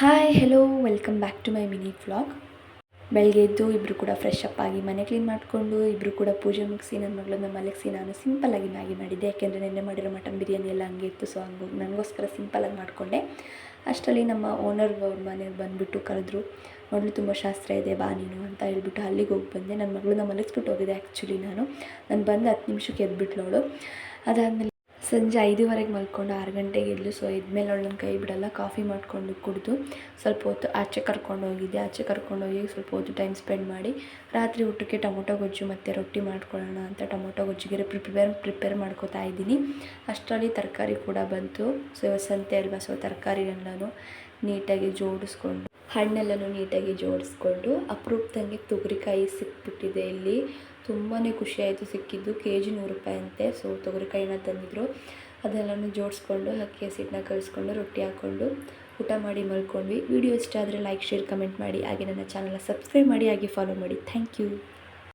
Hi hello welcome back to my mini vlog. ಬೆಳಗ್ಗೆ ಎದ್ದು ಇಬ್ಬರು ಕೂಡ ಫ್ರೆಶ್ ಅಪ್ ಆಗಿ ಮನೆ ಕ್ಲೀನ್ ಮಾಡಿಕೊಂಡು ಇಬ್ಬರು ಕೂಡ ಪೂಜೆ ಮುಗಿಸಿ ನನ್ನ ಮಗಳನ್ನ ಮಲಗಿಸಿ ನಾನು ಸಿಂಪಲ್ಲಾಗಿ ಮ್ಯಾಗಿ ಮಾಡಿದ್ದೆ. ಯಾಕೆಂದರೆ ನೆನ್ನೆ ಮಾಡಿರೋ ಮಟನ್ ಬಿರಿಯಾನಿ ಎಲ್ಲ ಹಂಗೆ ಇತ್ತು. ಸೊ ನನಗೋಸ್ಕರ ಸಿಂಪಲ್ಲಾಗಿ ಮಾಡಿಕೊಂಡೆ. ಅಷ್ಟರಲ್ಲಿ ನಮ್ಮ ಓನರ್ ಅವ್ರ ಮನೆಗೆ ಬಂದುಬಿಟ್ಟು ಕರೆದ್ರು. ಮಗಳು ತುಂಬ ಶಾಸ್ತ್ರ ಇದೆ ಬಾ ನೀನು ಅಂತ ಹೇಳ್ಬಿಟ್ಟು ಅಲ್ಲಿಗೆ ಹೋಗಿ ಬಂದೆ. ನನ್ನ ಮಗಳನ್ನ ಮಲಗಿಸ್ಬಿಟ್ಟು ಹೋಗಿದೆ. ಆ್ಯಕ್ಚುಲಿ ನಾನು ಬಂದು 10 ನಿಮಿಷಕ್ಕೆ ಎದ್ಬಿಟ್ಲು ಅವಳು. ಅದಾದಮೇಲೆ ಸಂಜೆ 5:15ಗೆ ಮಲ್ಕೊಂಡು 6 ಗಂಟೆಗೆ ಎದ್ಲು. ಸೊ ಎದ್ಮೇಲೆ ಅವಳು ನನ್ನ ಕೈ ಬಿಡಲ್ಲ. ಕಾಫಿ ಮಾಡಿಕೊಂಡು ಕುಡಿದು ಸ್ವಲ್ಪ ಹೊತ್ತು ಆಚೆ ಕರ್ಕೊಂಡು ಹೋಗಿದ್ದೆ. ಆಚೆ ಕರ್ಕೊಂಡೋಗಿ ಸ್ವಲ್ಪ ಹೊತ್ತು ಟೈಮ್ ಸ್ಪೆಂಡ್ ಮಾಡಿ ರಾತ್ರಿ ಊಟಕ್ಕೆ ಟೊಮೊಟೊ ಗೊಜ್ಜು ಮತ್ತು ರೊಟ್ಟಿ ಮಾಡ್ಕೊಳ್ಳೋಣ ಅಂತ ಟೊಮೊಟೊ ಗೊಜ್ಜಿಗೆ ಪ್ರಿಪೇರ್ ಮಾಡ್ಕೋತಾ ಇದ್ದೀನಿ. ಅಷ್ಟರಲ್ಲಿ ತರಕಾರಿ ಕೂಡ ಬಂತು. ಸೊ ಸಂತೆ ಅಲ್ವಾ, ಸೊ ತರಕಾರಿನೆಲ್ಲನೂ ನೀಟಾಗಿ ಜೋಡಿಸ್ಕೊಂಡು ಹಣ್ಣೆಲ್ಲನೂ ನೀಟಾಗಿ ಜೋಡಿಸ್ಕೊಂಡು ಅಪರೂಪದಂಗೆ ತೊಗರಿಕಾಯಿ ಸಿಕ್ಬಿಟ್ಟಿದೆ. ಇಲ್ಲಿ ತುಂಬಾ ಖುಷಿಯಾಯಿತು ಸಿಕ್ಕಿದ್ದು. ಕೆಜಿ 100 ರೂಪಾಯಿ ಅಂತೆ. ಸೊ ತೊಗರಿಕಾಯಿನ ತಂದಿದ್ರು. ಅದೆಲ್ಲನೂ ಜೋಡಿಸ್ಕೊಂಡು ಅಕ್ಕಿ ಹಸಿಟ್ಟನ್ನ ಕಲಿಸ್ಕೊಂಡು ರೊಟ್ಟಿ ಹಾಕ್ಕೊಂಡು ಊಟ ಮಾಡಿ ಮಲ್ಕೊಂಡ್ವಿ. ವಿಡಿಯೋ ಇಷ್ಟ ಆದರೆ ಲೈಕ್, ಶೇರ್, ಕಮೆಂಟ್ ಮಾಡಿ. ಹಾಗೆ ನನ್ನ ಚಾನಲ್ನ ಸಬ್ಸ್ಕ್ರೈಬ್ ಮಾಡಿ, ಹಾಗೆ ಫಾಲೋ ಮಾಡಿ. Thank you.